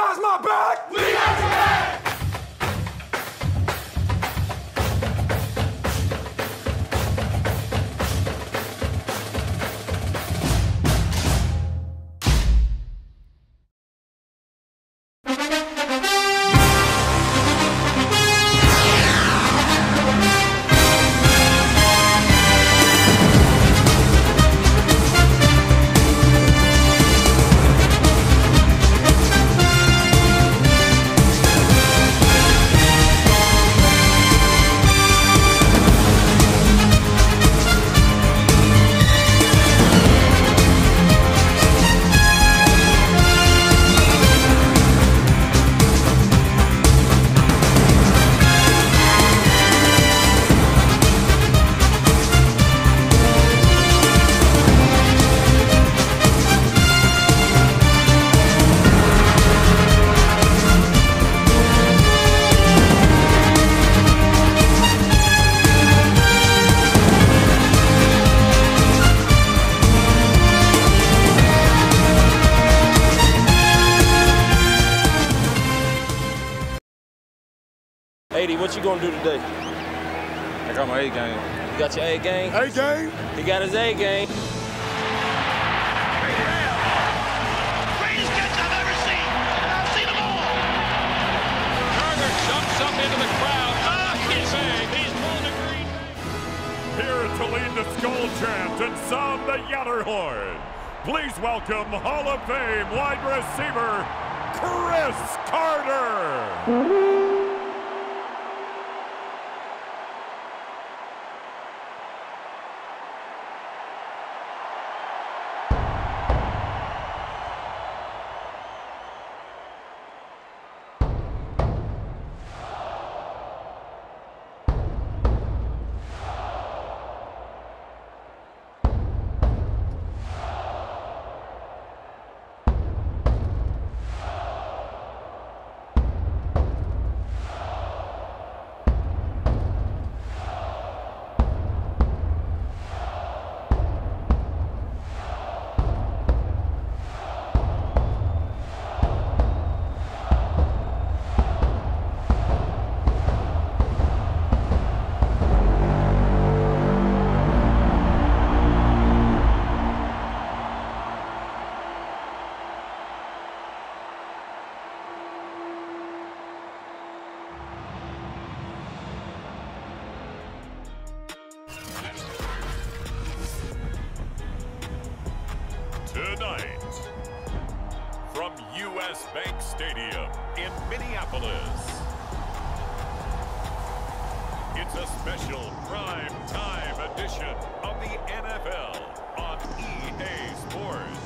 has my back! We got your back! What you gonna do today? I got my A game. You got your A game? A game? He got his A game. Greatest catch I've ever seen. I've seen them all. Turner jumps up into the crowd. He's pulling a green. Here to lead the skull chant and sound the Yatter horn. Please welcome Hall of Fame wide receiver, Chris Carter. Tonight, from U.S. Bank Stadium in Minneapolis, it's a special prime time edition of the NFL on EA Sports.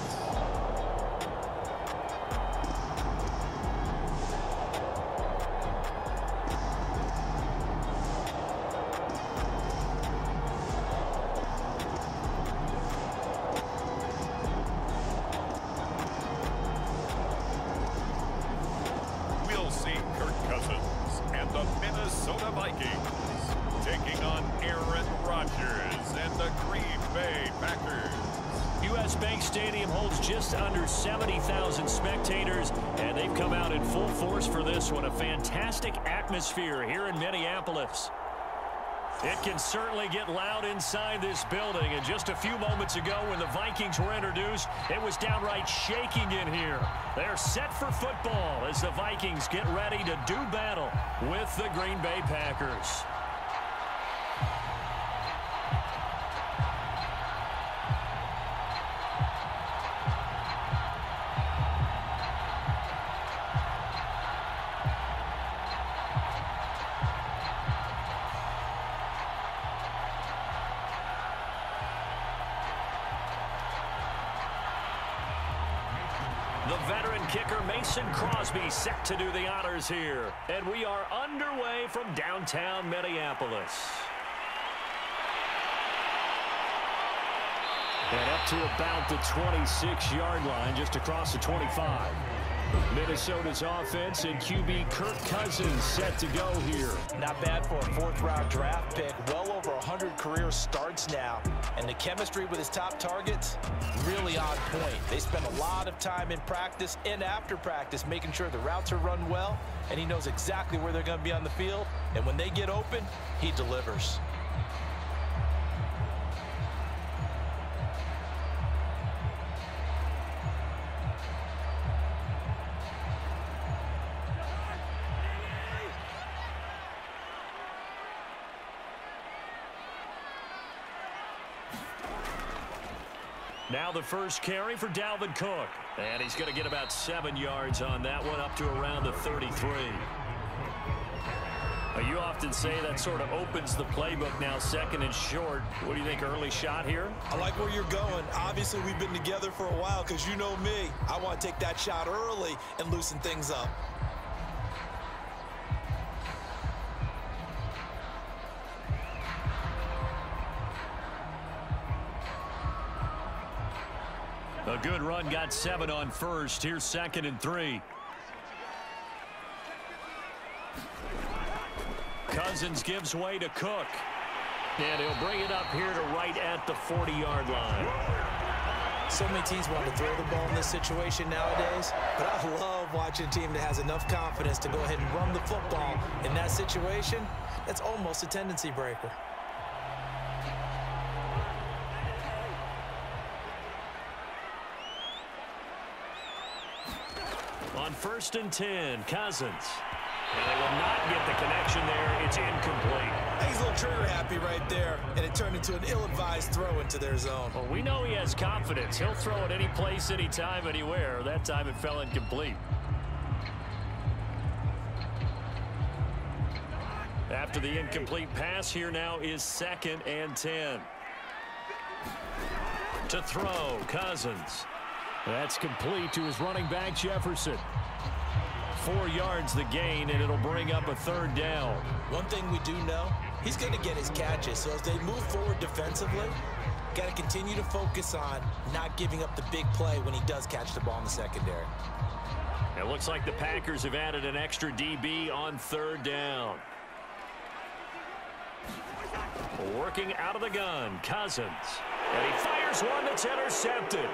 Minnesota Vikings taking on Aaron Rodgers and the Green Bay Packers. U.S. Bank Stadium holds just under 70,000 spectators, and they've come out in full force for this one. A fantastic atmosphere here in Minneapolis. It can certainly get loud inside this building, and just a few moments ago when the Vikings were introduced, it was downright shaking in here. They're set for football as the Vikings get ready to do battle with the Green Bay Packers. The veteran kicker Mason Crosby set to do the honors here. And we are underway from downtown Minneapolis. And up to about the 26-yard line, just across the 25. Minnesota's offense and QB Kirk Cousins set to go here. Not bad for a fourth-round draft pick. Well over 100 career starts now. And the chemistry with his top targets, really on point. They spend a lot of time in practice and after practice making sure the routes are run well, and he knows exactly where they're going to be on the field. And when they get open, he delivers. Now the first carry for Dalvin Cook. And he's going to get about 7 yards on that one, up to around the 33. You often say that sort of opens the playbook now, second and short. What do you think, early shot here? I like where you're going. Obviously, we've been together for a while because you know me. I want to take that shot early and loosen things up. A good run, got 7 on first. Here's 2nd and 3. Cousins gives way to Cook. And he'll bring it up here to right at the 40-yard line. So many teams want to throw the ball in this situation nowadays, but I love watching a team that has enough confidence to go ahead and run the football. In that situation, that's almost a tendency breaker. On 1st and 10, Cousins. And they will not get the connection there. It's incomplete. He's a little trigger happy right there, and it turned into an ill-advised throw into their zone. Well, we know he has confidence. He'll throw it any place, anytime, anywhere. That time it fell incomplete. After the incomplete pass, here now is 2nd and 10. To throw, Cousins. That's complete to his running back, Jefferson. 4 yards the gain, and it'll bring up a 3rd down. One thing we do know, he's going to get his catches. So as they move forward defensively, got to continue to focus on not giving up the big play when he does catch the ball in the secondary. It looks like the Packers have added an extra DB on 3rd down. Working out of the gun, Cousins. And he fires one that's intercepted.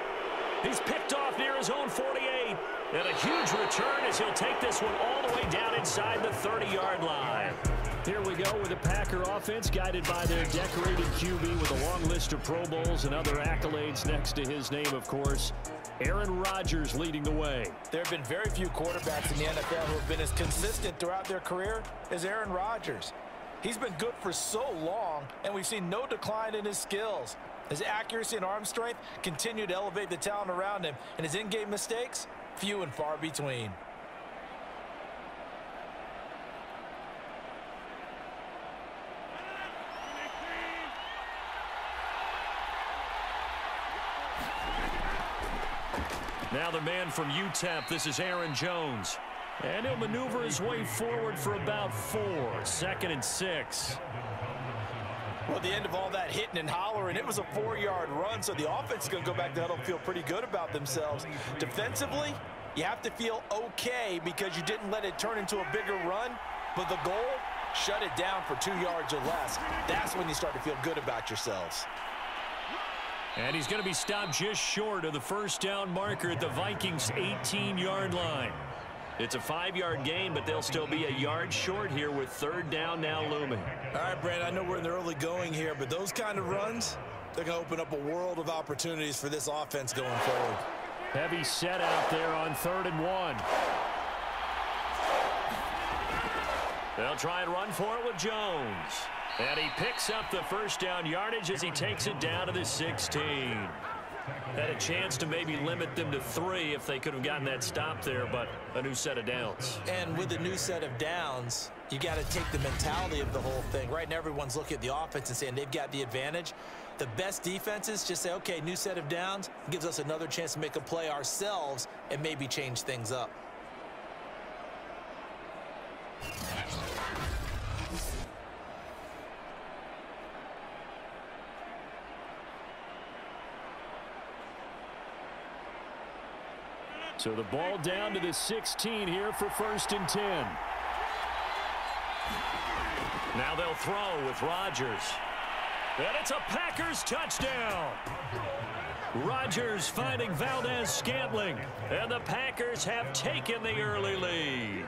He's picked off near his own 48. And a huge return as he'll take this one all the way down inside the 30-yard line. Here we go with the Packer offense guided by their decorated QB with a long list of Pro Bowls and other accolades next to his name, of course. Aaron Rodgers leading the way. There have been very few quarterbacks in the NFL who have been as consistent throughout their career as Aaron Rodgers. He's been good for so long, and we've seen no decline in his skills. His accuracy and arm strength continue to elevate the talent around him, and his in-game mistakes, few and far between. Now the man from UTEP, this is Aaron Jones. And he'll maneuver his way forward for about 4. 2nd and 6. Well, at the end of all that hitting and hollering, it was a 4-yard run, so the offense is going to go back to huddle and feel pretty good about themselves. Defensively, you have to feel okay because you didn't let it turn into a bigger run, but the goal, shut it down for 2 yards or less. That's when you start to feel good about yourselves. And he's going to be stopped just short of the 1st down marker at the Vikings' 18-yard line. It's a 5-yard gain, but they'll still be a yard short here with 3rd down now looming. All right, Brandon, I know we're in the early going here, but those kind of runs, they're going to open up a world of opportunities for this offense going forward. Heavy set out there on 3rd and 1. They'll try and run for it with Jones. And he picks up the 1st down yardage as he takes it down to the 16. Had a chance to maybe limit them to 3 if they could have gotten that stop there, but a new set of downs. And with a new set of downs, you got to take the mentality of the whole thing. Right now, everyone's looking at the offense and saying they've got the advantage. The best defenses just say, okay, new set of downs, gives us another chance to make a play ourselves and maybe change things up. So the ball down to the 16 here for 1st and 10. Now they'll throw with Rodgers. And it's a Packers touchdown. Rodgers finding Valdez-Scantling. And the Packers have taken the early lead.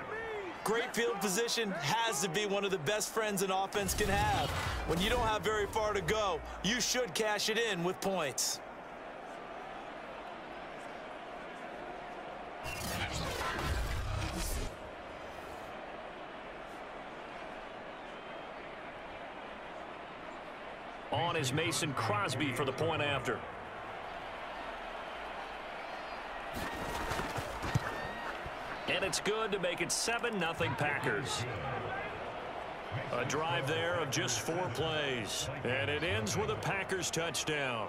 Great field position has to be one of the best friends an offense can have. When you don't have very far to go, you should cash it in with points. On is Mason Crosby for the point after. And it's good to make it 7-0 Packers. A drive there of just 4 plays. And it ends with a Packers touchdown.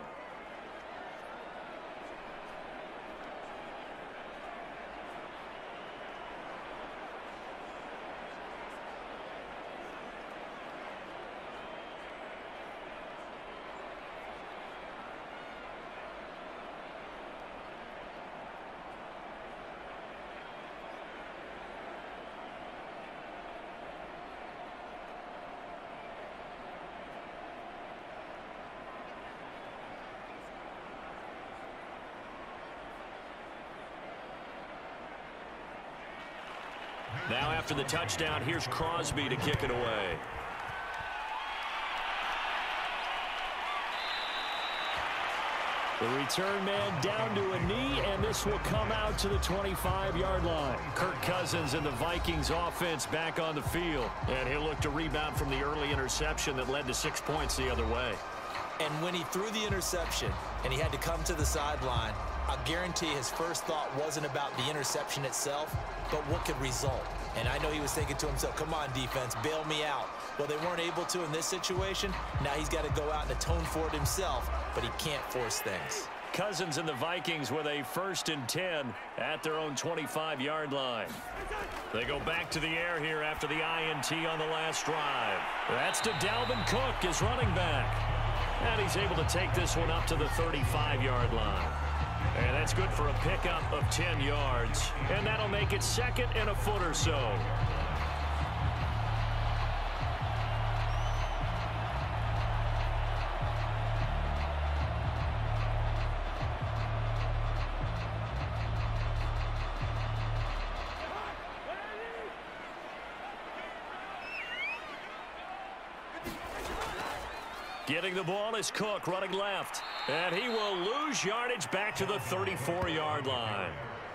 Now after the touchdown, here's Crosby to kick it away. The return man down to a knee, and this will come out to the 25-yard line. Kirk Cousins and the Vikings offense back on the field. And he'll look to rebound from the early interception that led to 6 points the other way. And when he threw the interception and he had to come to the sideline, I guarantee his first thought wasn't about the interception itself, but what could result. And I know he was thinking to himself, come on, defense, bail me out. Well, they weren't able to in this situation. Now he's got to go out and atone for it himself, but he can't force things. Cousins and the Vikings with a 1st and 10 at their own 25-yard line. They go back to the air here after the INT on the last drive. That's to Dalvin Cook, his running back. And he's able to take this one up to the 35-yard line. And that's good for a pickup of 10 yards. And that'll make it 2nd and a foot or so. Getting the ball is Cook running left. And he will lose yardage back to the 34-yard line.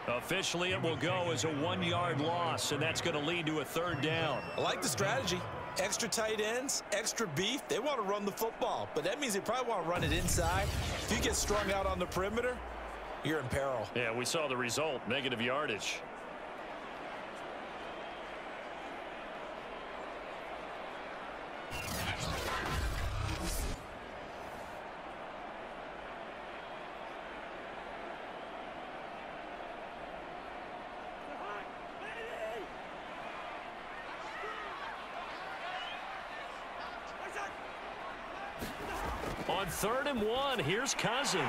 Officially, it will go as a 1-yard loss, and that's going to lead to a 3rd down. I like the strategy. Extra tight ends, extra beef. They want to run the football, but that means they probably want to run it inside. If you get strung out on the perimeter, you're in peril. Yeah, we saw the result, negative yardage. On 3rd and 1, here's Cousins.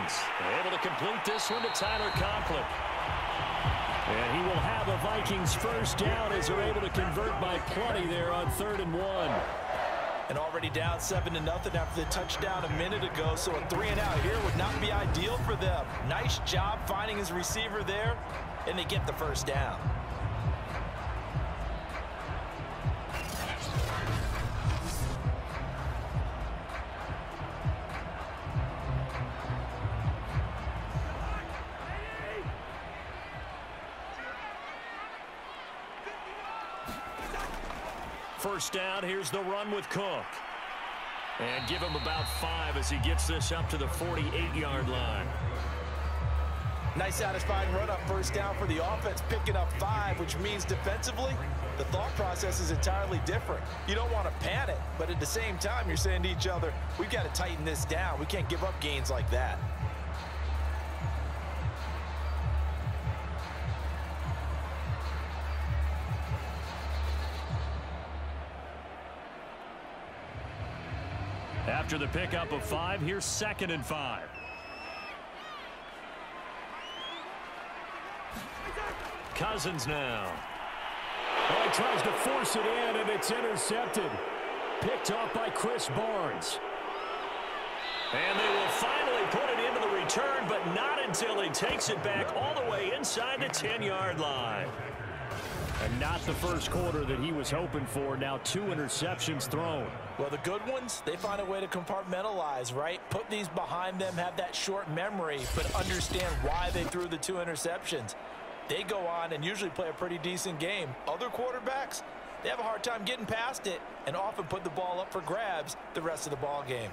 Able to complete this one to Tyler Conklin. And he will have a Vikings 1st down as they're able to convert by plenty there on 3rd and 1. And already down 7-0 after the touchdown a minute ago, so a 3 and out here would not be ideal for them. Nice job finding his receiver there, and they get the 1st down. First down, here's the run with Cook. And give him about 5 as he gets this up to the 48-yard line. Nice satisfying run up 1st down for the offense, picking up 5, which means defensively, the thought process is entirely different. You don't want to panic, but at the same time, you're saying to each other, we've got to tighten this down. We can't give up gains like that. After the pickup of 5, here's 2nd and 5. Cousins now. Oh, he tries to force it in, and it's intercepted. Picked off by Chris Barnes. And they will finally put it into the return, but not until he takes it back all the way inside the 10-yard line. And not the first quarter that he was hoping for. Now 2 interceptions thrown. Well, the good ones, they find a way to compartmentalize, right? Put these behind them, have that short memory, but understand why they threw the 2 interceptions. They go on and usually play a pretty decent game. Other quarterbacks, they have a hard time getting past it and often put the ball up for grabs the rest of the ball game.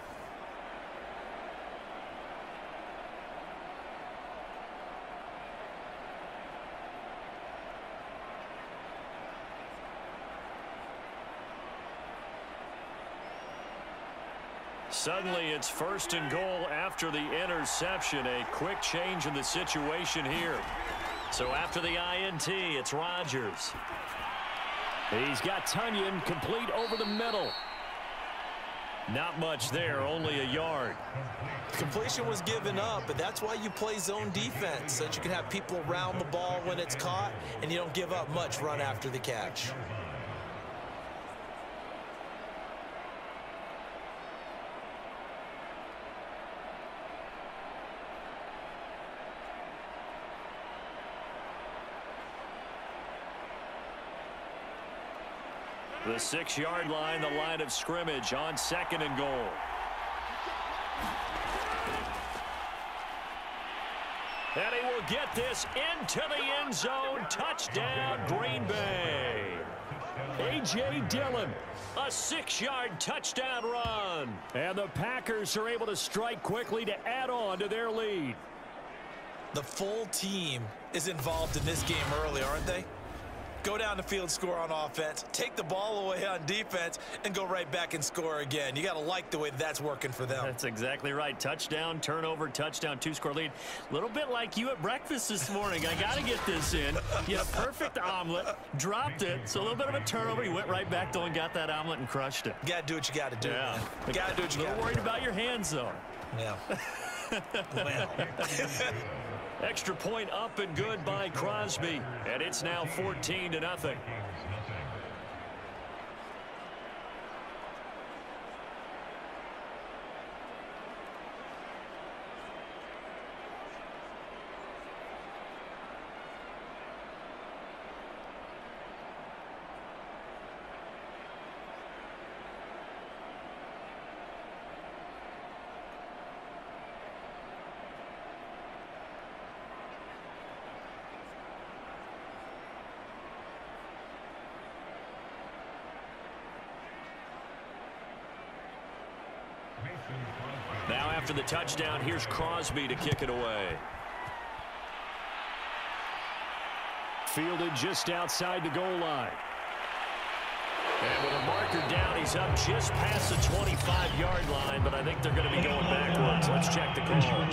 Suddenly, it's 1st and goal after the interception. A quick change in the situation here. So after the INT, it's Rodgers. He's got Tunyon complete over the middle. Not much there, only a yard. Completion was given up, but that's why you play zone defense, so that you can have people around the ball when it's caught, and you don't give up much run after the catch. The 6-yard line, the line of scrimmage on 2nd and goal. And he will get this into the end zone. Touchdown, Green Bay. A.J. Dillon, a 6-yard touchdown run. And the Packers are able to strike quickly to add on to their lead. The full team is involved in this game early, aren't they? Go down the field, score on offense, take the ball away on defense, and go right back and score again. You got to like the way that's working for them. That's exactly right. Touchdown, turnover, touchdown, 2-score lead. A little bit like you at breakfast this morning. I got to get this in. You had a perfect omelet, dropped it, so a little bit of a turnover. You went right back, though, and got that omelet and crushed it. You got to do what you got to do. Yeah. You got to do what you got to do. A little worried about your hands, though. Yeah. Well. Extra point up and good by Crosby, and it's now 14-0. Now after the touchdown, here's Crosby to kick it away. Fielded just outside the goal line. And with a marker down, he's up just past the 25-yard line, but I think they're going to be going backwards. Let's check the call.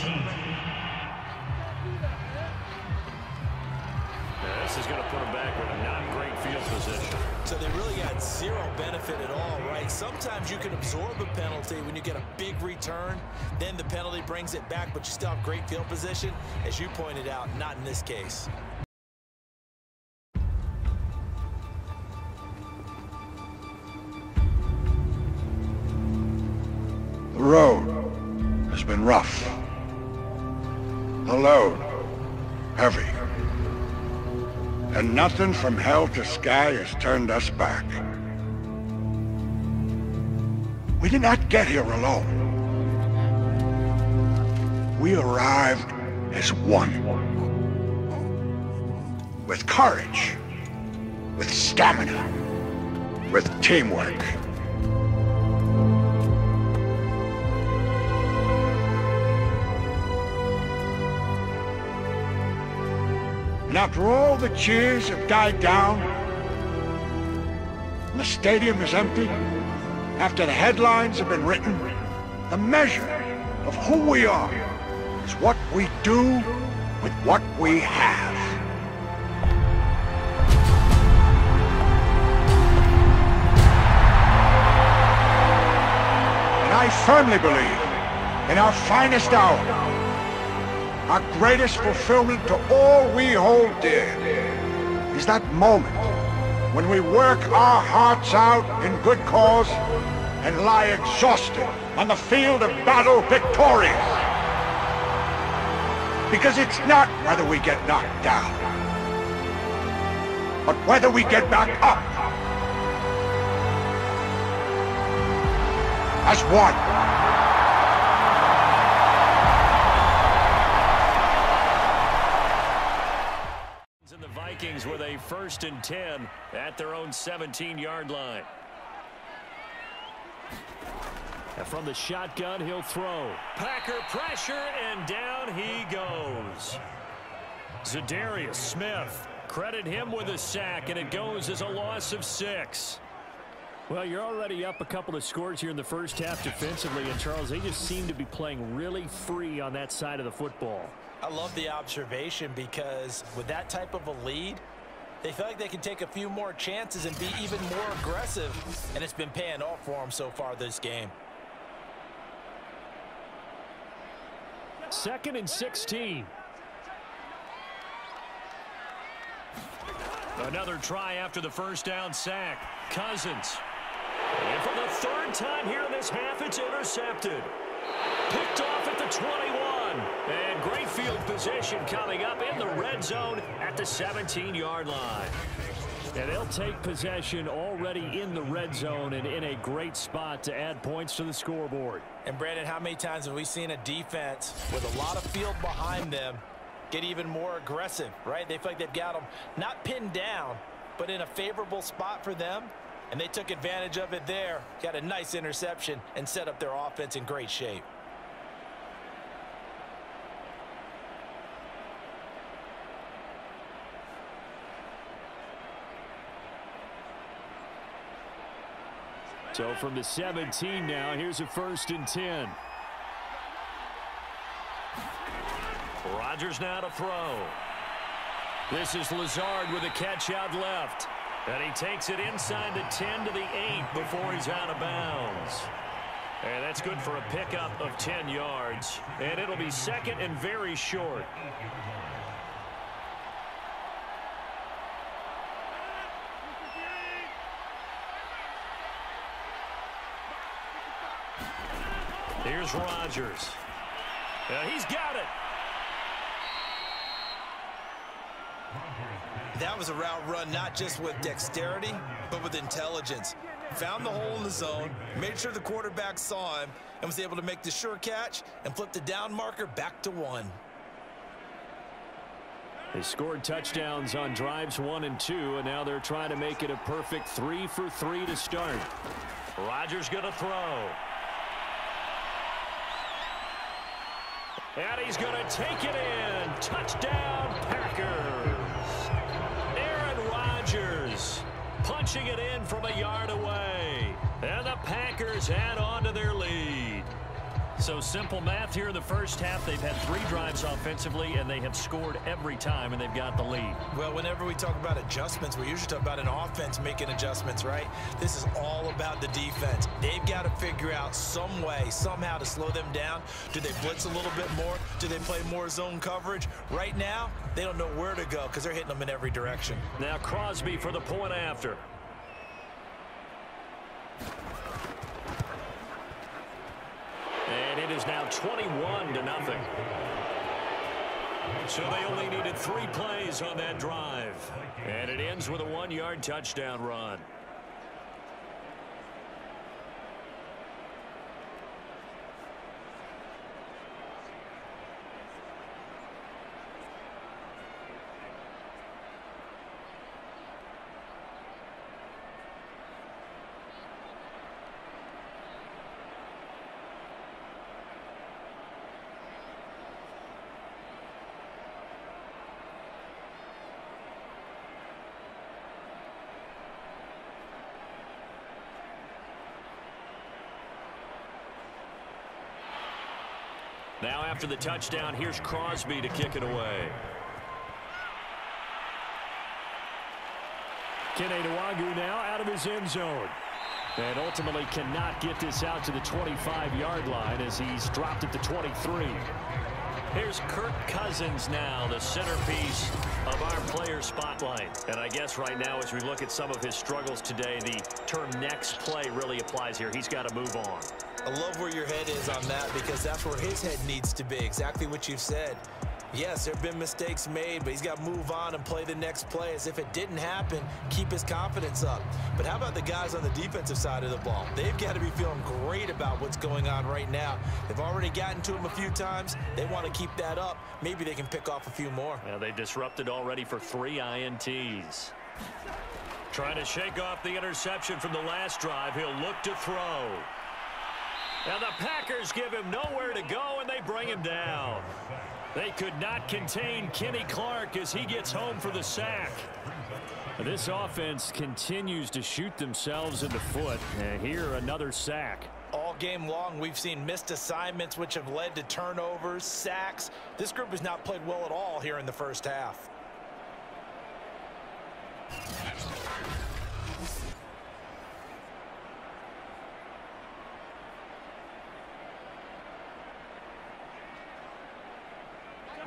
This is going to put him back with a not great field position. So they really got zero benefit at all, right? Sometimes you can absorb a penalty when you get a big return. Then the penalty brings it back, but you still have great field position. As you pointed out, not in this case. The road has been rough. The load heavy. And nothing from hell to sky has turned us back. We did not get here alone. We arrived as one. With courage, with stamina, with teamwork. And after all the cheers have died down, and the stadium is empty, after the headlines have been written, the measure of who we are is what we do with what we have. And I firmly believe in our finest hour, our greatest fulfillment to all we hold dear, is that moment when we work our hearts out in good cause and lie exhausted on the field of battle victorious. Because it's not whether we get knocked down, but whether we get back up as one. And the Vikings with a 1st and 10 at their own 17-yard line. And from the shotgun, he'll throw. Packer pressure, and down he goes. Zadarius Smith, credit him with a sack, and it goes as a loss of 6. Well, you're already up a couple of scores here in the first half defensively, and Charles, they just seem to be playing really free on that side of the football. I love the observation because with that type of a lead, they feel like they can take a few more chances and be even more aggressive, and it's been paying off for them so far this game. 2nd and 16. Another try after the first down sack. Cousins. And for the 3rd time here in this half, it's intercepted. Picked off at the 21. And great field position coming up in the red zone at the 17-yard line. And they'll take possession already in the red zone and in a great spot to add points to the scoreboard. And Brandon, how many times have we seen a defense with a lot of field behind them get even more aggressive, right? They feel like they've got them not pinned down, but in a favorable spot for them, and they took advantage of it there, got a nice interception, and set up their offense in great shape. So from the 17 now, here's a 1st and 10. Rodgers now to throw. This is Lazard with a catch out left. And he takes it inside the 10 to the 8 before he's out of bounds. And that's good for a pickup of 10 yards. And it'll be 2nd and very short. Here's Rodgers. He's got it. That was a route run not just with dexterity, but with intelligence. Found the hole in the zone, made sure the quarterback saw him, and was able to make the sure catch and flip the down marker back to 1. They scored touchdowns on drives 1 and 2, and now they're trying to make it a perfect 3 for 3 to start. Rodgers going to throw. And he's going to take it in. Touchdown, Packers. Aaron Rodgers punching it in from a yard away. And the Packers add on to their lead. So simple math here in the first half. They've had 3 drives offensively, and they have scored every time, and they've got the lead. Well, whenever we talk about adjustments, we usually talk about an offense making adjustments, right? This is all about the defense. They've got to figure out some way, somehow to slow them down. Do they blitz a little bit more? Do they play more zone coverage? Right now, they don't know where to go because they're hitting them in every direction. Now Crosby for the point after. And it is now 21-0. So they only needed 3 plays on that drive. And it ends with a 1-yard touchdown run. Now after the touchdown, here's Crosby to kick it away. Kene Nwangwu now out of his end zone. And ultimately cannot get this out to the 25-yard line as he's dropped at the 23. Here's Kirk Cousins now, the centerpiece of our player spotlight. And I guess right now, as we look at some of his struggles today, the term next play really applies here. He's got to move on. I love where your head is on that, because that's where his head needs to be. Exactly what you've said. Yes, there have been mistakes made, but he's got to move on and play the next play as if it didn't happen, keep his confidence up. But how about the guys on the defensive side of the ball? They've got to be feeling great about what's going on right now. They've already gotten to him a few times. They want to keep that up. Maybe they can pick off a few more. Well, they disrupted already for 3 INTs. Trying to shake off the interception from the last drive. He'll look to throw. Now the Packers give him nowhere to go, and they bring him down. They could not contain Kenny Clark as he gets home for the sack. This offense continues to shoot themselves in the foot. And here, another sack. All game long, we've seen missed assignments, which have led to turnovers, sacks. This group has not played well at all here in the first half.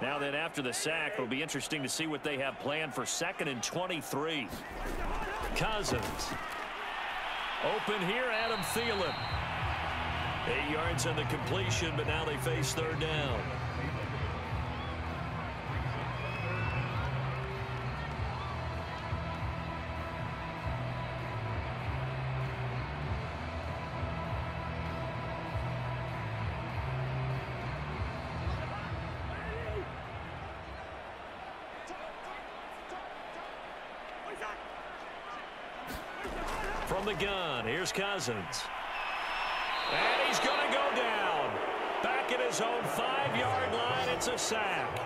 Now then, after the sack, it'll be interesting to see what they have planned for 2nd and 23. Cousins. Open here, Adam Thielen. 8 yards on the completion, but now they face 3rd down. From the gun, here's Cousins. And he's going to go down. Back at his own 5-yard line, it's a sack.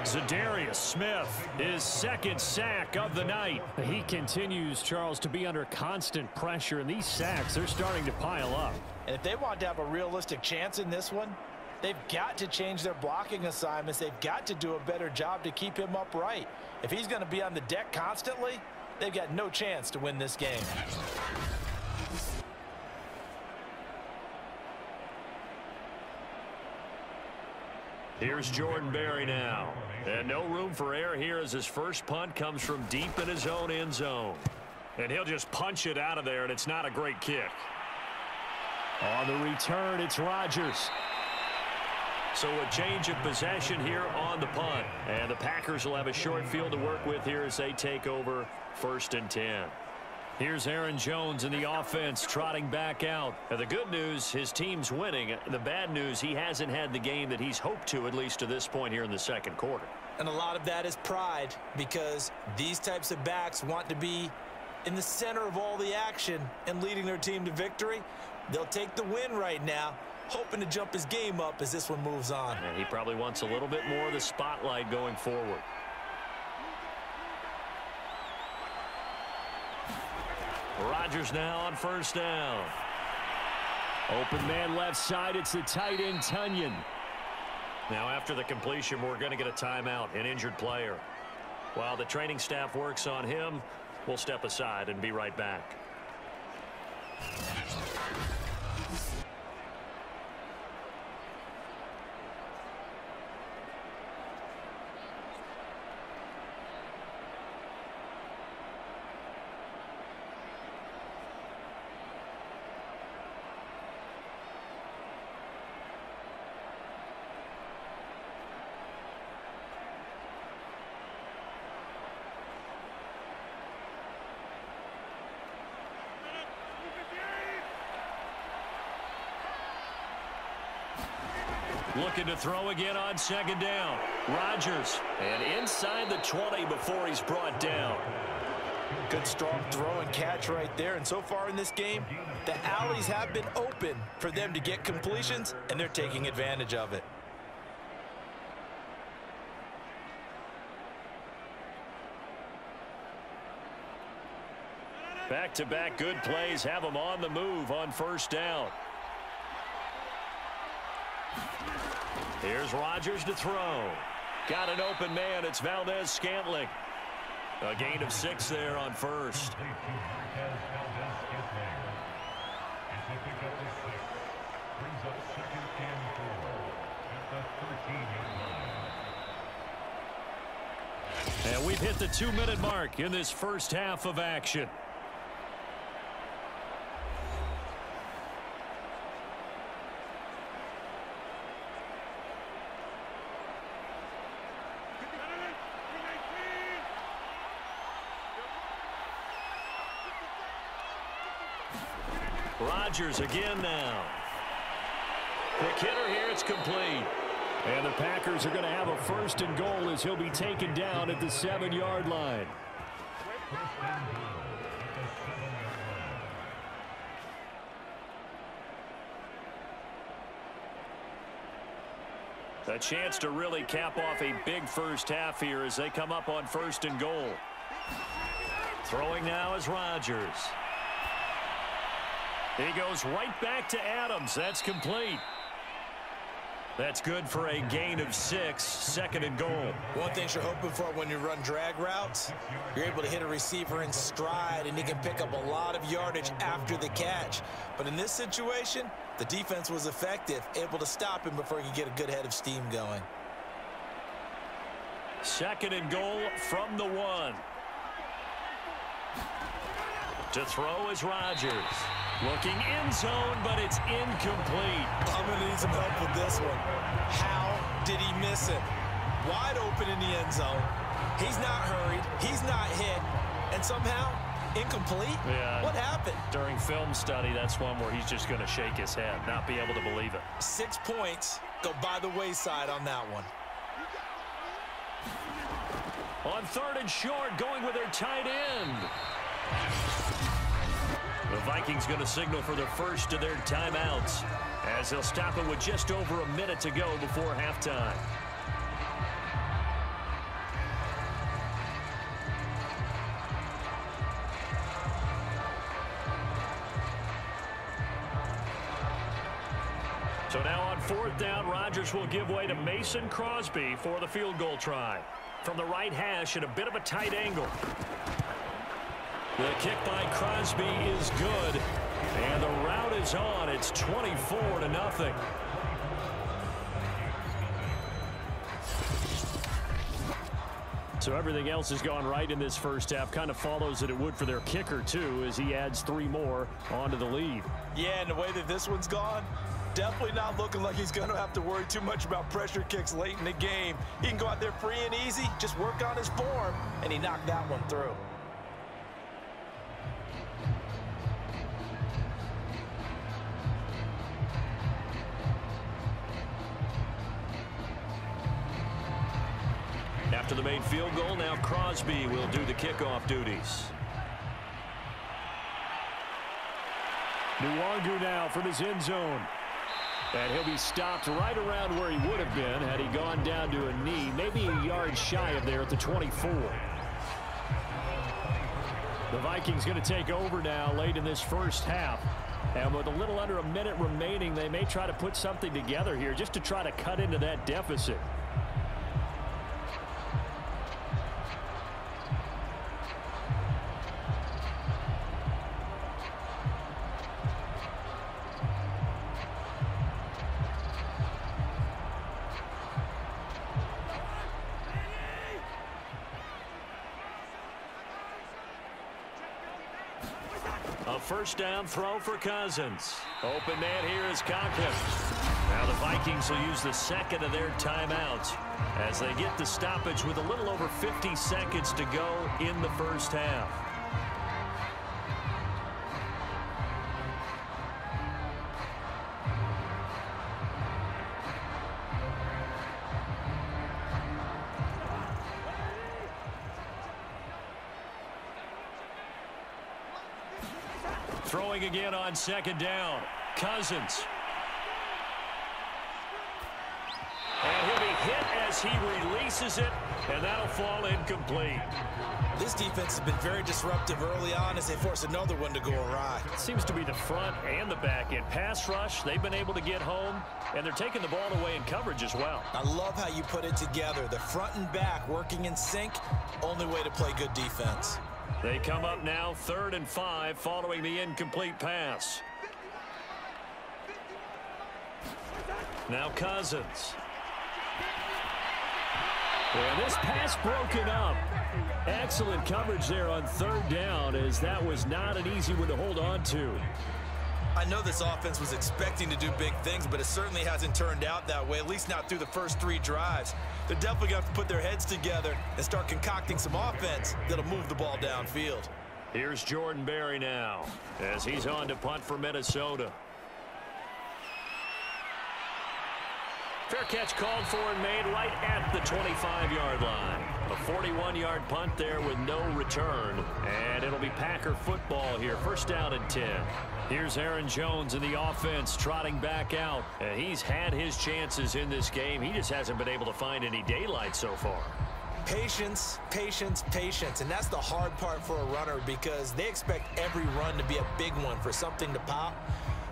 Zadarius Smith, his 2nd sack of the night. He continues, Charles, to be under constant pressure, and these sacks, they're starting to pile up. And if they want to have a realistic chance in this one, they've got to change their blocking assignments. They've got to do a better job to keep him upright. If he's going to be on the deck constantly, they've got no chance to win this game. Here's Jordan Berry now. And no room for error here as his first punt comes from deep in his own end zone. And he'll just punch it out of there, and it's not a great kick. On the return, it's Rodgers. So a change of possession here on the punt. And the Packers will have a short field to work with here as they take over 1st and 10. Here's Aaron Jones in the offense trotting back out. And the good news, his team's winning. The bad news, he hasn't had the game that he's hoped to, at least to this point here in the 2nd quarter. And a lot of that is pride, because these types of backs want to be in the center of all the action and leading their team to victory. They'll take the win right now, hoping to jump his game up as this one moves on. And he probably wants a little bit more of the spotlight going forward. Rodgers now on 1st down. Open man left side, it's the tight end Tunyon. Now after the completion, we're going to get a timeout, an injured player. While the training staff works on him, we'll step aside and be right back. Looking to throw again on 2nd down. Rodgers. And inside the 20 before he's brought down. Good strong throw and catch right there. And so far in this game, the alleys have been open for them to get completions, and they're taking advantage of it. Back-to-back good plays have him on the move on 1st down. Here's Rodgers to throw. Got an open man. It's Valdez-Scantling. A gain of 6 there on 1st. And we've hit the 2-minute mark in this first half of action. Rodgers again now. Quick hitter here, it's complete. And the Packers are going to have a 1st and goal as he'll be taken down at the 7-yard line. A chance to really cap off a big first half here as they come up on 1st and goal. Throwing now is Rodgers. He goes right back to Adams. That's complete. That's good for a gain of 6, 2nd and goal. One thing you're hoping for when you run drag routes, you're able to hit a receiver in stride, and he can pick up a lot of yardage after the catch. But in this situation, the defense was effective, able to stop him before he could get a good head of steam going. 2nd and goal from the 1. To throw is Rodgers. Looking end zone, but it's incomplete. I'm going to need some help with this one. How did he miss it? Wide open in the end zone. He's not hurried. He's not hit. And somehow, incomplete? Yeah. What happened? During film study, that's one where he's just going to shake his head, not be able to believe it. 6 points go by the wayside on that one. On 3rd and short, going with their tight end. The Vikings going to signal for the first of their timeouts as they'll stop it with just over a minute to go before halftime. So now on 4th down, Rodgers will give way to Mason Crosby for the field goal try. From the right hash at a bit of a tight angle. The kick by Crosby is good, and the route is on. It's 24-0. So everything else has gone right in this first half. Kind of follows that it would for their kicker, too, as he adds 3 more onto the lead. Yeah, and the way that this one's gone, definitely not looking like he's going to have to worry too much about pressure kicks late in the game. He can go out there free and easy, just work on his form, and he knocked that one through. After the made field goal, now Crosby will do the kickoff duties. Nwangu now from his end zone. And he'll be stopped right around where he would have been had he gone down to a knee, maybe a yard shy of there at the 24. The Vikings going to take over now late in this first half. And with a little under a minute remaining, they may try to put something together here just to try to cut into that deficit. First down throw for Cousins. Open man here is Conklin. Now the Vikings will use the 2nd of their timeouts as they get the stoppage with a little over 50 seconds to go in the first half. Throwing again on 2nd down. Cousins. And he'll be hit as he releases it, and that'll fall incomplete. This defense has been very disruptive early on as they force another one to go awry. It seems to be the front and the back end. Pass rush, they've been able to get home, and they're taking the ball away in coverage as well. I love how you put it together. The front and back working in sync, only way to play good defense. They come up now 3rd and 5 following the incomplete pass. Now Cousins. And this pass broken up. Excellent coverage there on third down, as that was not an easy one to hold on to. I know this offense was expecting to do big things, but it certainly hasn't turned out that way, at least not through the first 3 drives. They're definitely going to have to put their heads together and start concocting some offense that'll move the ball downfield. Here's Jordan Berry now, as he's on to punt for Minnesota. Fair catch called for and made right at the 25-yard line. A 41-yard punt there with no return. And it'll be Packer football here. First down and 10. Here's Aaron Jones in the offense trotting back out. And he's had his chances in this game. He just hasn't been able to find any daylight so far. Patience, patience, patience. And that's the hard part for a runner, because they expect every run to be a big one for something to pop.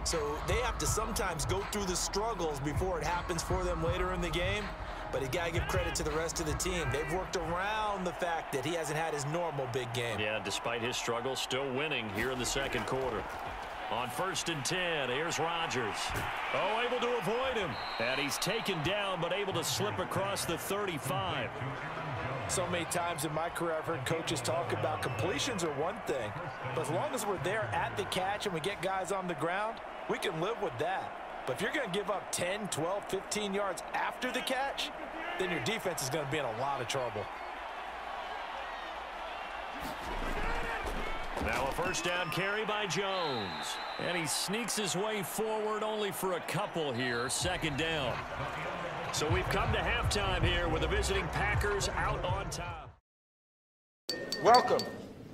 So they have to sometimes go through the struggles before it happens for them later in the game. But you got to give credit to the rest of the team. They've worked around the fact that he hasn't had his normal big game. Yeah, despite his struggles, still winning here in the second quarter. On first and 10, here's Rodgers. Oh, able to avoid him. And he's taken down, but able to slip across the 35. So many times in my career, I've heard coaches talk about completions are one thing, but as long as we're there at the catch and we get guys on the ground, we can live with that. But if you're going to give up 10, 12, 15 yards after the catch, then your defense is going to be in a lot of trouble. Now a first down carry by Jones. And he sneaks his way forward only for a couple here. Second down. So we've come to halftime here with the visiting Packers out on top. Welcome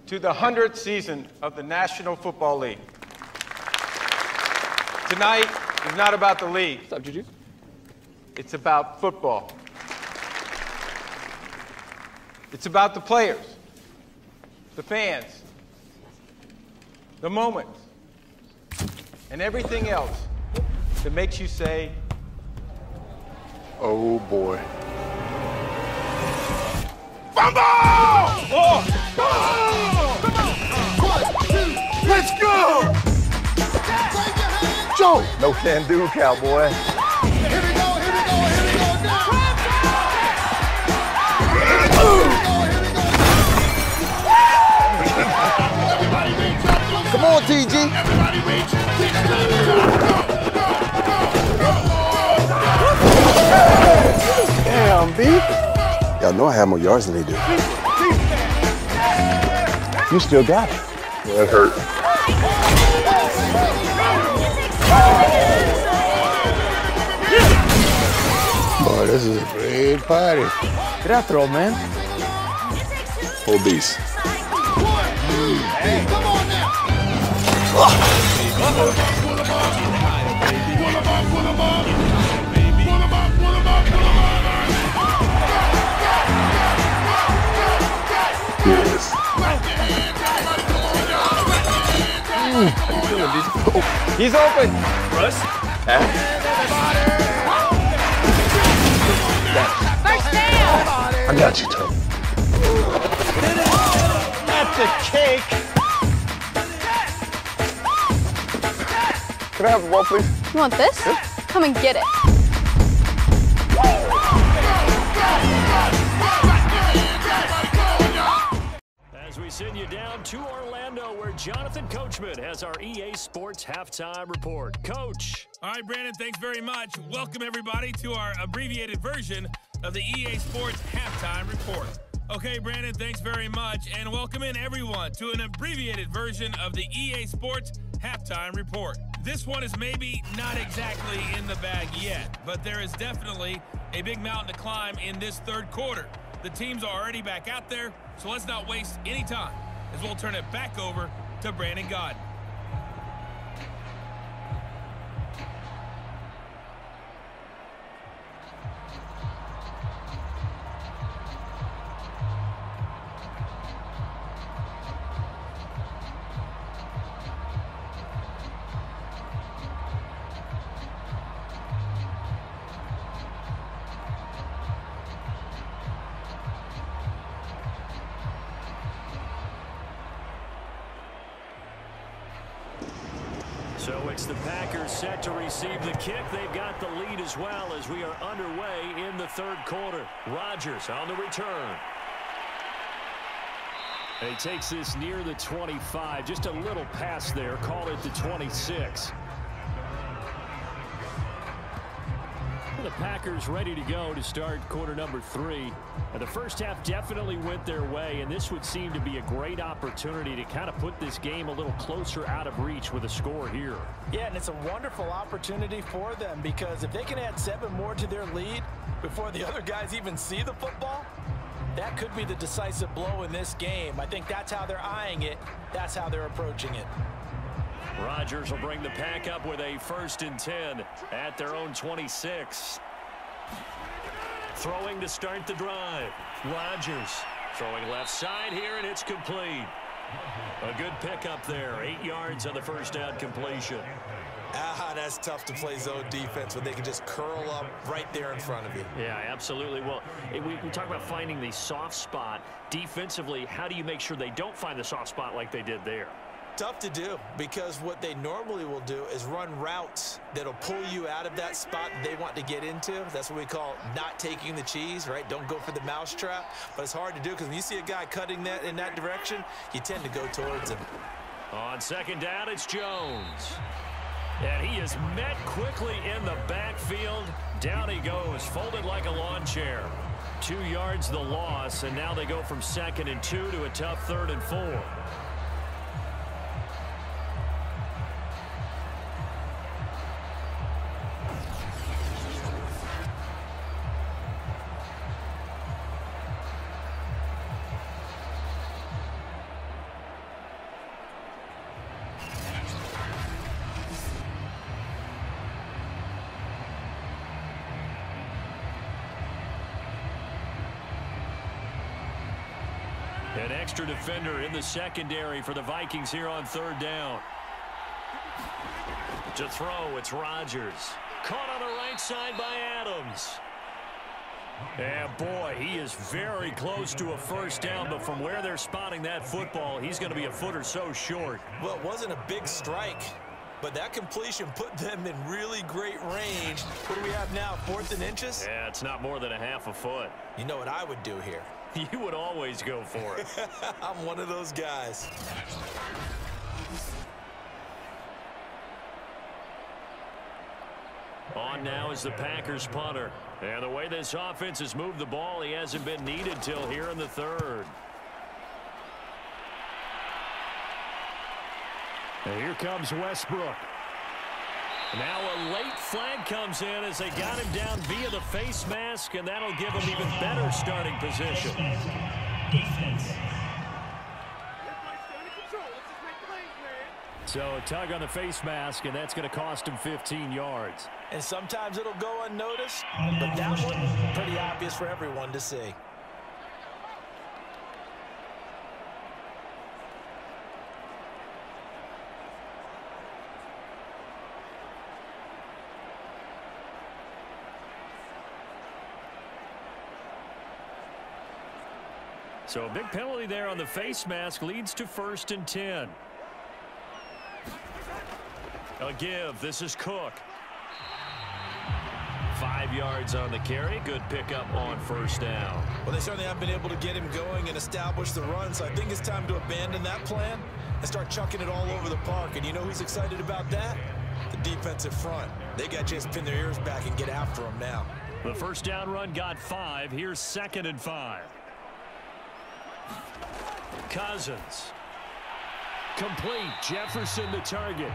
to the 100th season of the National Football League. Tonight is not about the league. What's up, Juju? It's about football. It's about the players, the fans, the moments, and everything else that makes you say, oh boy. Fumble! Oh! Oh! Come on! 1, 2, let's go! Joe! No can do, cowboy. Here we go, here we go, here we go now! Everybody reach up! Come on, TG! Everybody reach! Damn, B. Y'all know I have more yards than they do. You still got it. That hurt. Boy, this is a great party. Get out there, old man. Obese. Hey, come on now! Yes. he's open. Russ? First down! I got you, Tom. That's a cake. Can I have the ball, please? You want this? Come and get it. As we send you down to Orlando, where Jonathan Coachman has our EA Sports Halftime Report. Coach. All right, Brandon, thanks very much. Welcome, everybody, to our abbreviated version of the EA Sports Halftime Report. Okay, Brandon, thanks very much, and welcome in, everyone, to an abbreviated version of the EA Sports Halftime Report. This one is maybe not exactly in the bag yet, but there is definitely a big mountain to climb in this third quarter. The teams are already back out there, so let's not waste any time, as we'll turn it back over to Brandon Godden. it's the Packers set to receive the kick. They've got the lead as well as we are underway in the third quarter. Rodgers on the return. He takes this near the 25. Just a little pass there. Call it the 26. The Packers ready to go to start quarter number 3. The first half definitely went their way, and this would seem to be a great opportunity to kind of put this game a little closer out of reach with a score here. Yeah, and it's a wonderful opportunity for them because if they can add 7 more to their lead before the other guys even see the football, that could be the decisive blow in this game. I think that's how they're eyeing it. That's how they're approaching it. Rodgers will bring the pack up with a 1st and 10 at their own 26. Throwing to start the drive. Rodgers throwing left side here, and it's complete. A good pickup there. 8 yards on the first down completion. That's tough to play zone defense when they can just curl up right there in front of you. Yeah, absolutely. Well, we talk about finding the soft spot. Defensively, how do you make sure they don't find the soft spot like they did there? Tough to do because what they normally will do is run routes that'll pull you out of that spot they want to get into. That's what we call not taking the cheese, right? Don't go for the mousetrap. But it's hard to do because when you see a guy cutting that in that direction, you tend to go towards him. On 2nd down, it's Jones. And he is met quickly in the backfield. Down he goes, folded like a lawn chair. 2 yards the loss, and now they go from 2nd and 2 to a tough 3rd and 4. An extra defender in the secondary for the Vikings here on 3rd down. To throw, it's Rodgers. Caught on the right side by Adams. And boy, he is very close to a 1st down, but from where they're spotting that football, he's going to be a foot or so short. Well, it wasn't a big strike, but that completion put them in really great range. What do we have now, 4th and inches? Yeah, it's not more than a half a foot. You know what I would do here? You would always go for it. I'm one of those guys. On now is the Packers punter. And the way this offense has moved the ball, he hasn't been needed till here in the 3rd. And here comes Westbrook. Now a late flag comes in as they got him down via the face mask, and that'll give him even better starting position. So a tug on the face mask, and that's going to cost him 15 yards. And sometimes it'll go unnoticed, but that one, pretty obvious for everyone to see. So a big penalty there on the face mask leads to 1st and 10. A give. This is Cook. 5 yards on the carry. Good pickup on 1st down. Well, they certainly haven't been able to get him going and establish the run, so I think it's time to abandon that plan and start chucking it all over the park. And you know who's excited about that? The defensive front. They got a chance to pin their ears back and get after him now. The 1st down run got 5. Here's 2nd and 5. Cousins. Complete. Jefferson the target.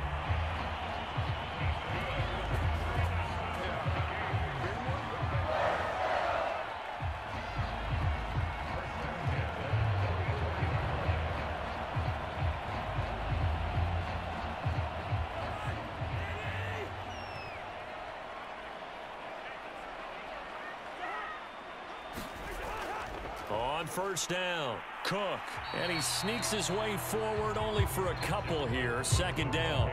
On 1st down, Cook, and he sneaks his way forward only for a couple here. 2nd down.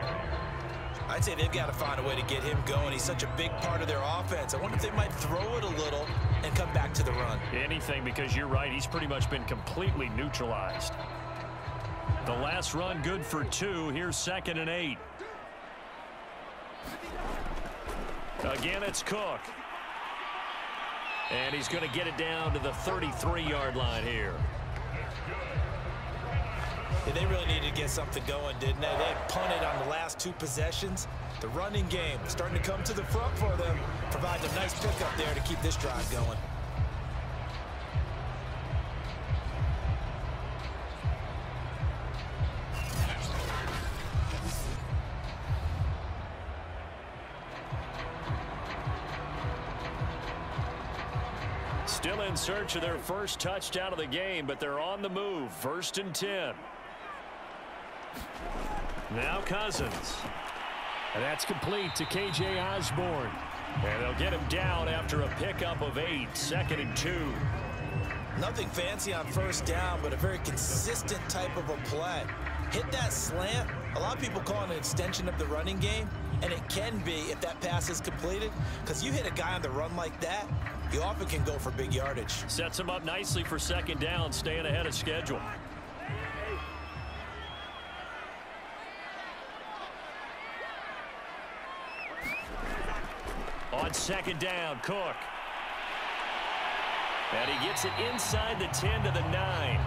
I'd say they've got to find a way to get him going. He's such a big part of their offense. I wonder if they might throw it a little and come back to the run. Anything, because you're right, he's pretty much been completely neutralized. The last run good for 2. Here's 2nd and 8. Again, it's Cook. And he's going to get it down to the 33-yard line here. Yeah, they really needed to get something going, didn't they? They had punted on the last 2 possessions. The running game starting to come to the front for them. Provides a nice pickup there to keep this drive going. Still in search of their first touchdown of the game, but they're on the move. 1st and 10. Now Cousins. And that's complete to K.J. Osborne. And they'll get him down after a pickup of 8. 2nd and 2. Nothing fancy on 1st down, but a very consistent type of a play. Hit that slant. A lot of people call it an extension of the running game, and it can be if that pass is completed, because you hit a guy on the run like that, you often can go for big yardage. Sets him up nicely for 2nd down, staying ahead of schedule. On 2nd down, Cook. And he gets it inside the 10 to the 9.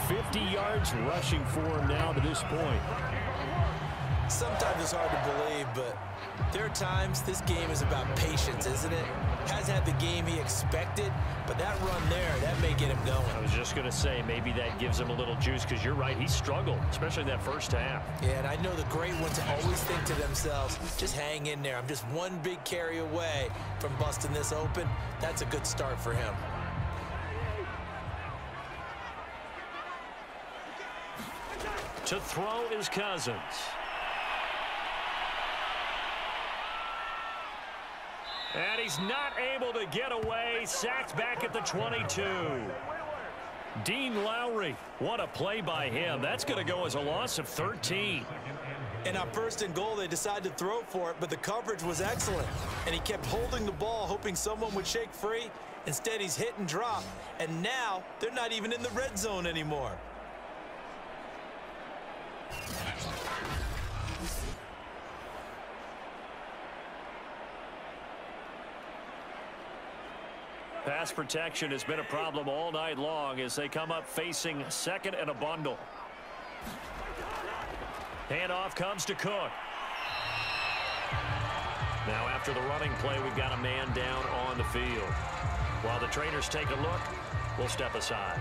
50 yards rushing for him now to this point. Sometimes it's hard to believe, but there are times this game is about patience, isn't it? Hasn't had the game he expected, but that run there, that may get him going. I was just going to say, maybe that gives him a little juice, because you're right, he struggled, especially that 1st half. Yeah, and I know the great ones always think to themselves, just hang in there. I'm just one big carry away from busting this open. That's a good start for him. To throw is Cousins. And he's not able to get away. Sacked back at the 22. Dean Lowry, what a play by him. That's going to go as a loss of 13. And on 1st and goal, they decided to throw for it, but the coverage was excellent. And he kept holding the ball, hoping someone would shake free. Instead, he's hit and drop. And now, they're not even in the red zone anymore. Pass protection has been a problem all night long as they come up facing 2nd and a bundle. Handoff comes to Cook. Now after the running play, we've got a man down on the field. While the trainers take a look, we'll step aside.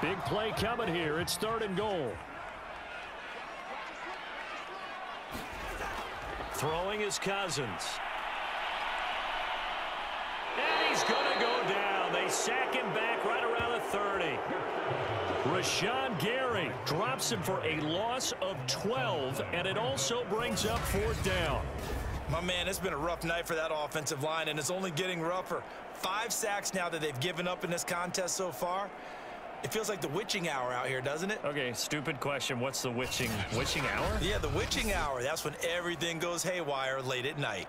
Big play coming here. It's 3rd and goal. Throwing is Cousins. And he's going to go down. They sack him back right around the 30. Rashawn Gary drops him for a loss of 12, and it also brings up 4th down. My man, it's been a rough night for that offensive line, and it's only getting rougher. 5 sacks now that they've given up in this contest so far. It feels like the witching hour out here, doesn't it? Okay, stupid question. What's the witching hour? Yeah, the witching hour. That's when everything goes haywire late at night.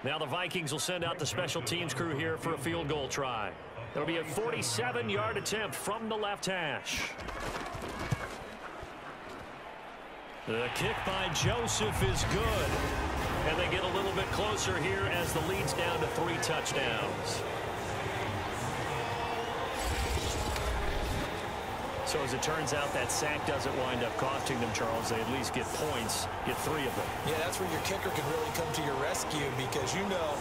Now the Vikings will send out the special teams crew here for a field goal try. It'll be a 47-yard attempt from the left hash. The kick by Joseph is good. And they get a little bit closer here as the lead's down to 3 touchdowns. So as it turns out, that sack doesn't wind up costing them, Charles. They at least get points, get 3 of them. Yeah, that's where your kicker can really come to your rescue because, you know,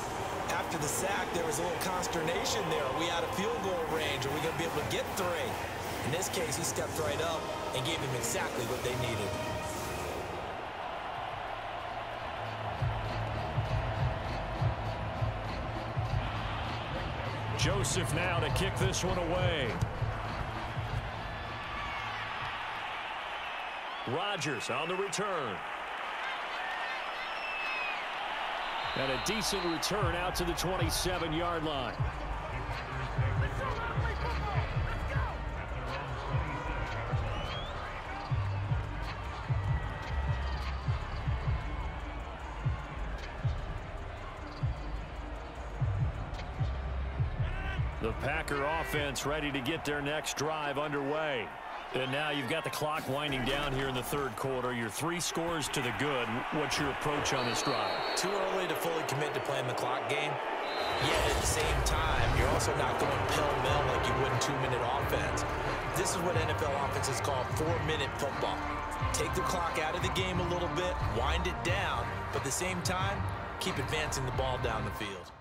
after the sack, there was a little consternation there. Are we out of field goal range? Are we going to be able to get 3? In this case, he stepped right up and gave them exactly what they needed. Joseph now to kick this one away. Rodgers on the return. And a decent return out to the 27-yard line. The Packer offense ready to get their next drive underway. And now you've got the clock winding down here in the third quarter. Your 3 scores to the good. What's your approach on this drive? Too early to fully commit to playing the clock game. Yet at the same time, you're also not going pell-mell like you would in 2-minute offense. This is what NFL offenses call 4-minute football. Take the clock out of the game a little bit, wind it down, but at the same time, keep advancing the ball down the field.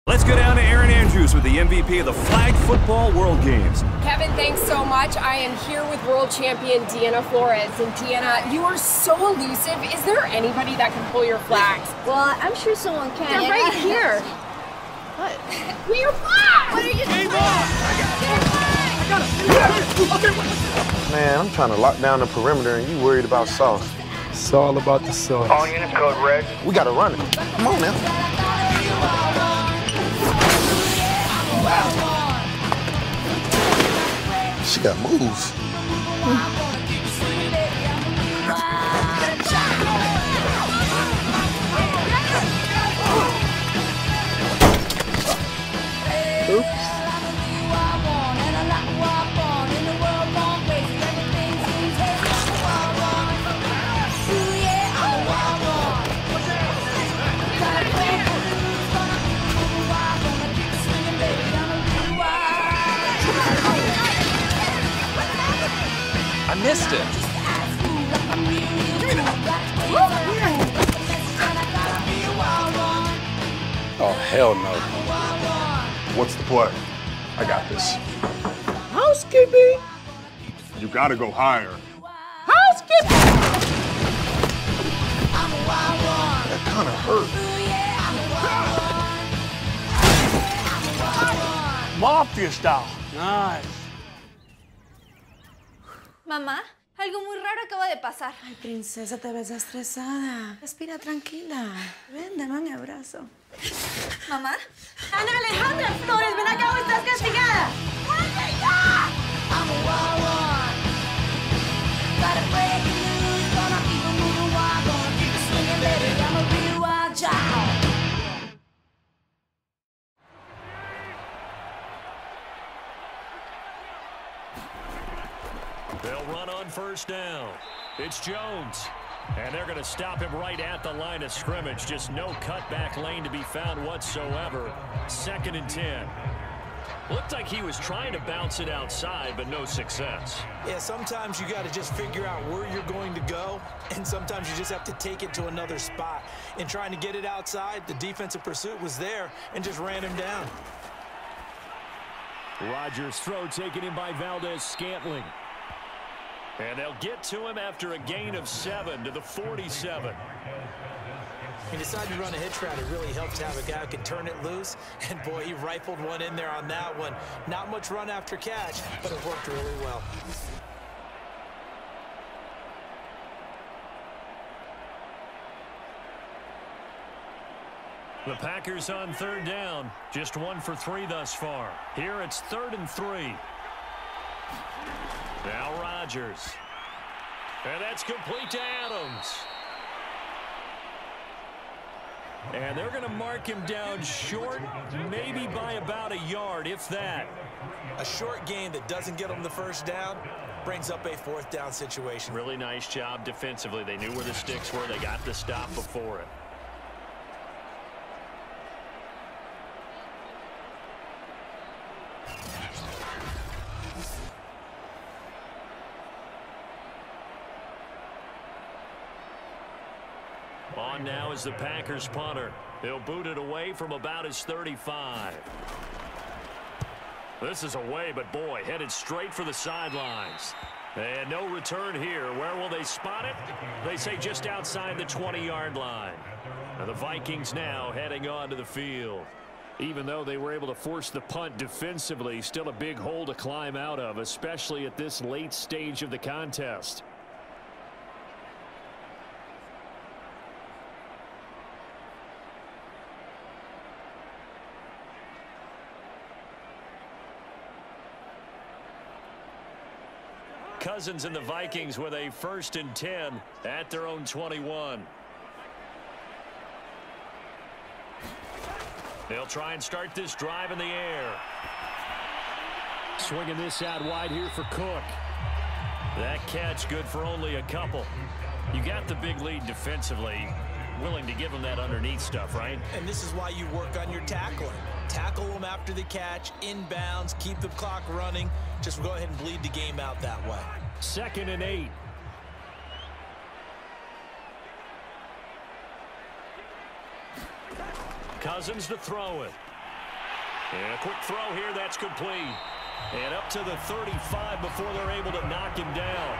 Let's go down to Aaron Andrews with the MVP of the Flag Football World Games. Kevin, thanks so much. I am here with world champion Deanna Flores. And Deanna, you are so elusive. Is there anybody that can pull your flags? Well, I'm sure someone can. They're right here. What? Pull your flag! What are you doing? I got it. Man, I'm trying to lock down the perimeter and you worried about sauce. It's all about the sauce. All units code red. We got to run it. Come on now. She got moves. Oops. I missed it. Give me that. Oh, hell no. What's the play? I got this. Housekeeping. You gotta go higher. Housekeeping. That kind of hurt. Mafia style. Nice. Mamá, algo muy raro acaba de pasar. Ay, princesa, te ves estresada. Respira tranquila. Ven, dame un abrazo. ¿Mamá? Ana Alejandra Flores, ven acá o estás castigada. ¡Vuelve ya! They'll run on first down. It's Jones. And they're going to stop him right at the line of scrimmage. Just no cutback lane to be found whatsoever. 2nd and 10. Looked like he was trying to bounce it outside, but no success. Yeah, sometimes you got to just figure out where you're going to go, and sometimes you just have to take it to another spot. In trying to get it outside, the defensive pursuit was there and just ran him down. Rodgers' throw taken in by Valdez-Scantling. And they'll get to him after a gain of 7 to the 47. He decided to run a hitch route. It really helped to have a guy who can turn it loose. And, boy, he rifled one in there on that one. Not much run after catch, but it worked really well. The Packers on 3rd down. Just 1 for 3 thus far. Here it's 3rd and 3. Now Rodgers. And that's complete to Adams. And they're going to mark him down short, maybe by about a yard, if that. A short gain that doesn't get them the first down brings up a 4th down situation. Really nice job defensively. They knew where the sticks were. They got the stop before it. On now is the Packers punter. He'll boot it away from about his 35. This is away, but boy, headed straight for the sidelines. And no return here. Where will they spot it? They say just outside the 20-yard line. And the Vikings now heading onto the field. Even though they were able to force the punt defensively, still a big hole to climb out of, especially at this late stage of the contest. Cousins and the Vikings with a 1st and 10 at their own 21. They'll try and start this drive in the air. Swinging this out wide here for Cook. That catch good for only a couple. You got the big lead defensively. Willing to give them that underneath stuff, right? And this is why you work on your tackling. Tackle them after the catch, inbounds, keep the clock running. Just go ahead and bleed the game out that way. 2nd and 8. Cousins to throw it. And a quick throw here, that's complete. And up to the 35 before they're able to knock him down.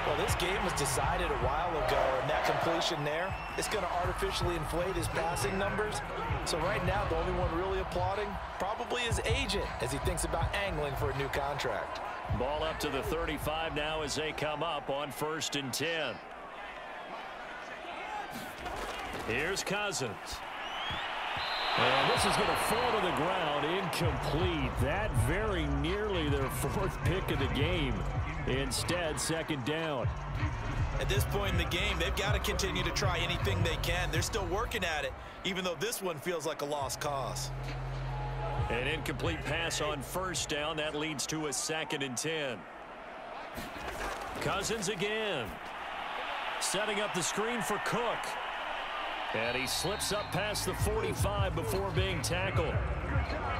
Well, this game was decided a while ago, and that completion there, it's going to artificially inflate his passing numbers. So right now, the only one really applauding probably his agent as he thinks about angling for a new contract. Ball up to the 35 now as they come up on 1st and 10. Here's Cousins. And this is going to fall to the ground, incomplete. That very nearly their 4th pick of the game. Instead, 2nd down. At this point in the game, they've got to continue to try anything they can. They're still working at it, even though this one feels like a lost cause. An incomplete pass on 1st down. That leads to a 2nd and 10. Cousins again. Setting up the screen for Cook. And he slips up past the 45 before being tackled.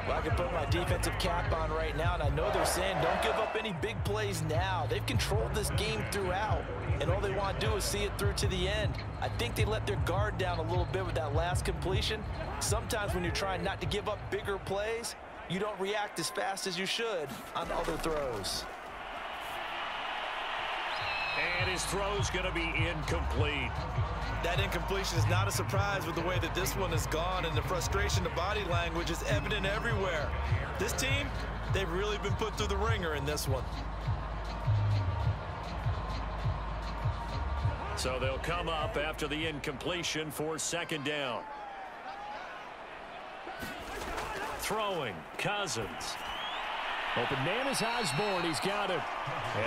Well, I can put my defensive cap on right now, and I know they're saying don't give up any big plays now. They've controlled this game throughout, and all they want to do is see it through to the end. I think they let their guard down a little bit with that last completion. Sometimes when you're trying not to give up bigger plays, you don't react as fast as you should on other throws. And his throw's going to be incomplete. That incompletion is not a surprise with the way that this one has gone, and the frustration, the body language is evident everywhere. This team, they've really been put through the ringer in this one. So they'll come up after the incompletion for 2nd down. Throwing, Cousins. Open man is Osborne. He's got it.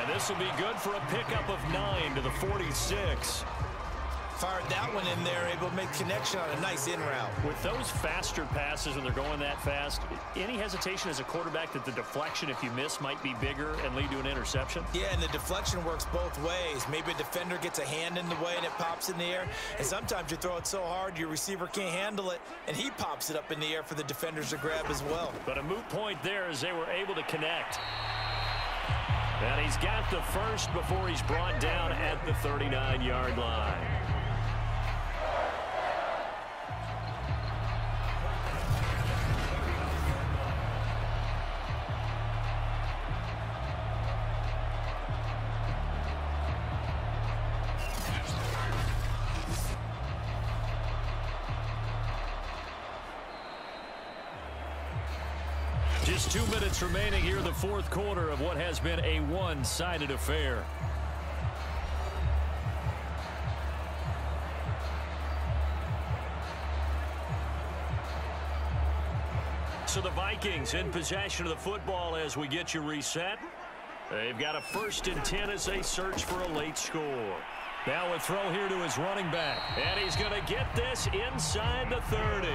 And this will be good for a pickup of 9 to the 46. Fired that one in there, able to make connection on a nice in route. With those faster passes when they're going that fast, any hesitation as a quarterback that the deflection, if you miss, might be bigger and lead to an interception? Yeah, and the deflection works both ways. Maybe a defender gets a hand in the way and it pops in the air. And sometimes you throw it so hard your receiver can't handle it, and he pops it up in the air for the defenders to grab as well. But a moot point there as they were able to connect. And he's got the first before he's brought down at the 39-yard line. Just 2 minutes remaining here in the 4th quarter of what has been a one-sided affair. So the Vikings in possession of the football as we get you reset. They've got a 1st and 10 as they search for a late score. Now a throw here to his running back. And he's going to get this inside the 30.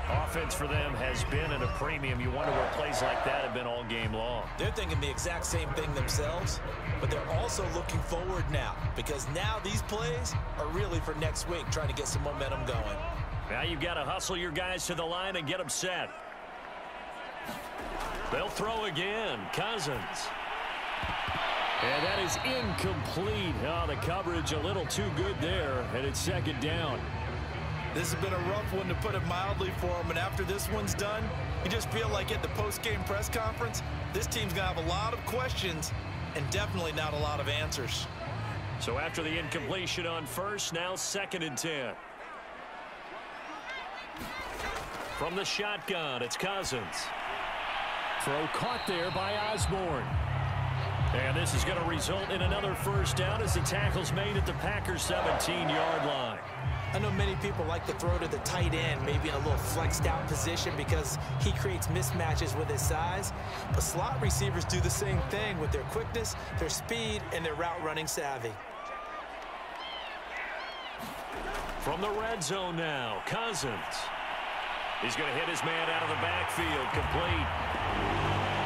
Offense for them has been at a premium. You wonder where plays like that have been all game long. They're thinking the exact same thing themselves, but they're also looking forward now because now these plays are really for next week, trying to get some momentum going. Now you've got to hustle your guys to the line and get them set. They'll throw again. Cousins. And that is incomplete. Oh, the coverage a little too good there, and it's 2nd down. This has been a rough one, to put it mildly, for them, and after this one's done, you just feel like at the post-game press conference, this team's going to have a lot of questions and definitely not a lot of answers. So after the incompletion on 1st, now 2nd and 10. From the shotgun, it's Cousins. Throw caught there by Osborne. And this is going to result in another first down as the tackle's made at the Packers' 17-yard line. I know many people like to throw to the tight end, maybe in a little flexed out position because he creates mismatches with his size. But slot receivers do the same thing with their quickness, their speed, and their route running savvy. From the red zone now, Cousins. He's going to hit his man out of the backfield, complete.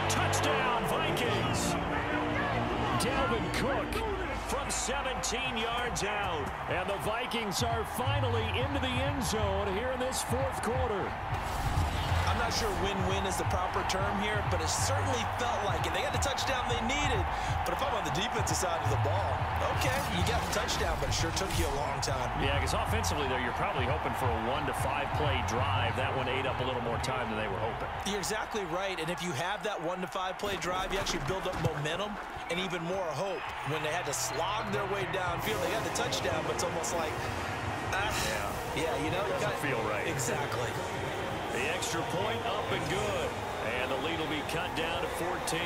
Touchdown, Vikings. Dalvin Cook from 17 yards out. And the Vikings are finally into the end zone here in this fourth quarter. I'm not sure win-win is the proper term here, but it certainly felt like it. They got the touchdown they needed. But if I'm on the defensive side of the ball, okay, you got the touchdown, but it sure took you a long time. Yeah, because offensively, though, you're probably hoping for a 1 to 5 play drive. That one ate up a little more time than they were hoping. You're exactly right, and if you have that 1 to 5 play drive, you actually build up momentum and even more hope. When they had to slog their way downfield, they got the touchdown, but it's almost like, yeah, you know, it doesn't feel right. Exactly. The extra point up and good, and the lead will be cut down to 14.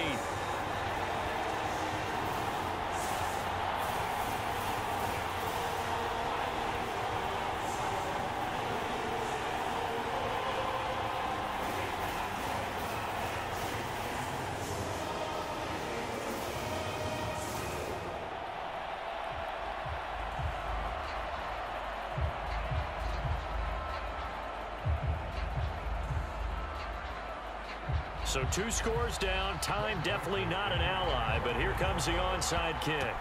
So 2 scores down. Time definitely not an ally, but here comes the onside kick.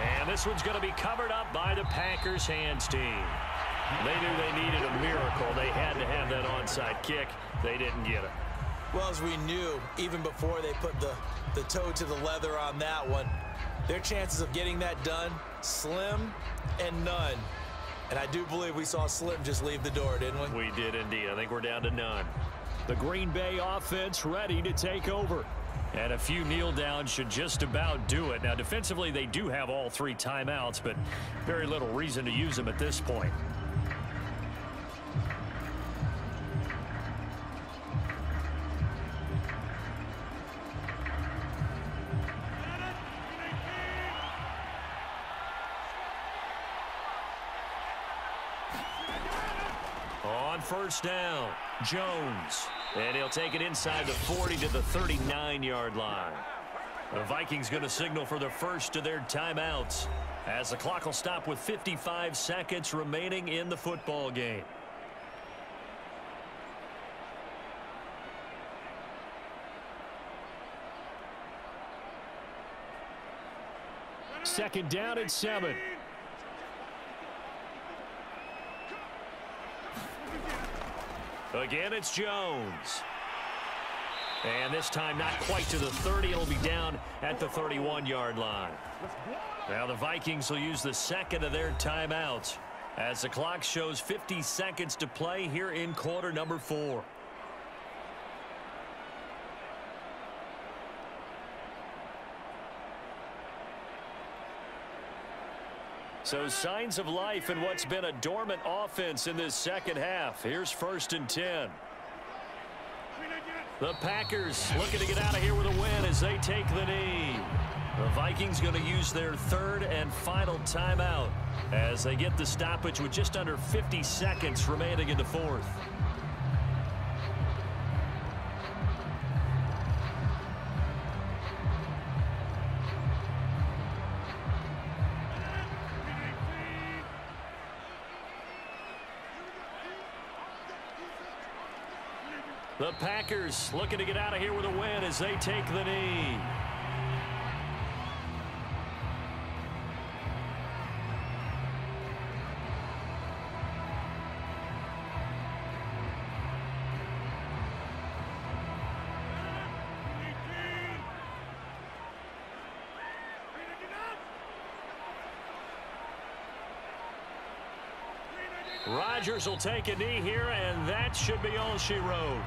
And this one's going to be covered up by the Packers hands team. They knew they needed a miracle. They had to have that onside kick. They didn't get it. Well, as we knew, even before they put the toe to the leather on that one, their chances of getting that done, slim and none. And I do believe we saw Slim just leave the door, didn't we? We did indeed. I think we're down to none. The Green Bay offense ready to take over. And a few kneel downs should just about do it. Now, defensively, they do have all 3 timeouts, but very little reason to use them at this point. On first down, Jones. And he'll take it inside the 40 to the 39-yard line. The Vikings going to signal for the first of their timeouts as the clock will stop with 55 seconds remaining in the football game. Second down and 7. Again, it's Jones. And this time not quite to the 30. It'll be down at the 31-yard line. Now the Vikings will use the second of their timeouts as the clock shows 50 seconds to play here in quarter number 4. So signs of life in what's been a dormant offense in this second half. Here's 1st and 10. The Packers looking to get out of here with a win as they take the knee. The Vikings going to use their 3rd and final timeout as they get the stoppage with just under 50 seconds remaining in the 4th. The Packers looking to get out of here with a win as they take the knee. Rodgers will take a knee here, and that should be all she wrote.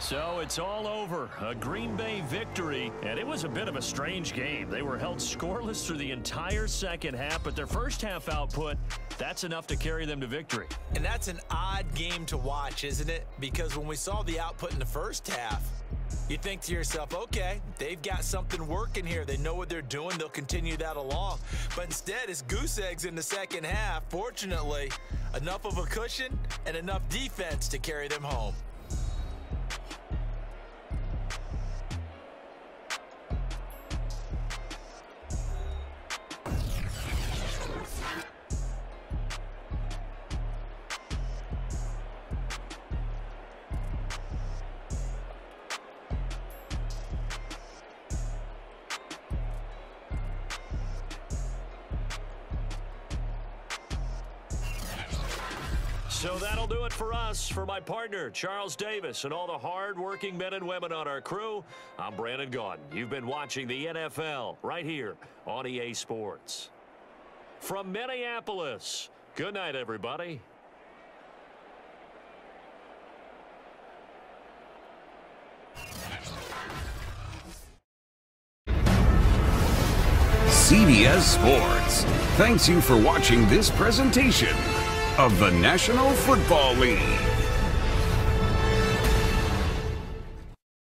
So it's all over. A Green Bay victory, and it was a bit of a strange game. They were held scoreless through the entire second half, but their first half output, that's enough to carry them to victory. And that's an odd game to watch, isn't it? Because when we saw the output in the first half, you think to yourself, okay, they've got something working here. They know what they're doing. They'll continue that along. But instead, it's goose eggs in the second half. Fortunately, enough of a cushion and enough defense to carry them home. So that'll do it for us. For my partner, Charles Davis, and all the hard-working men and women on our crew, I'm Brandon Gaudin. You've been watching the NFL right here on EA Sports. From Minneapolis, good night, everybody. CBS Sports thanks you for watching this presentation of the National Football League.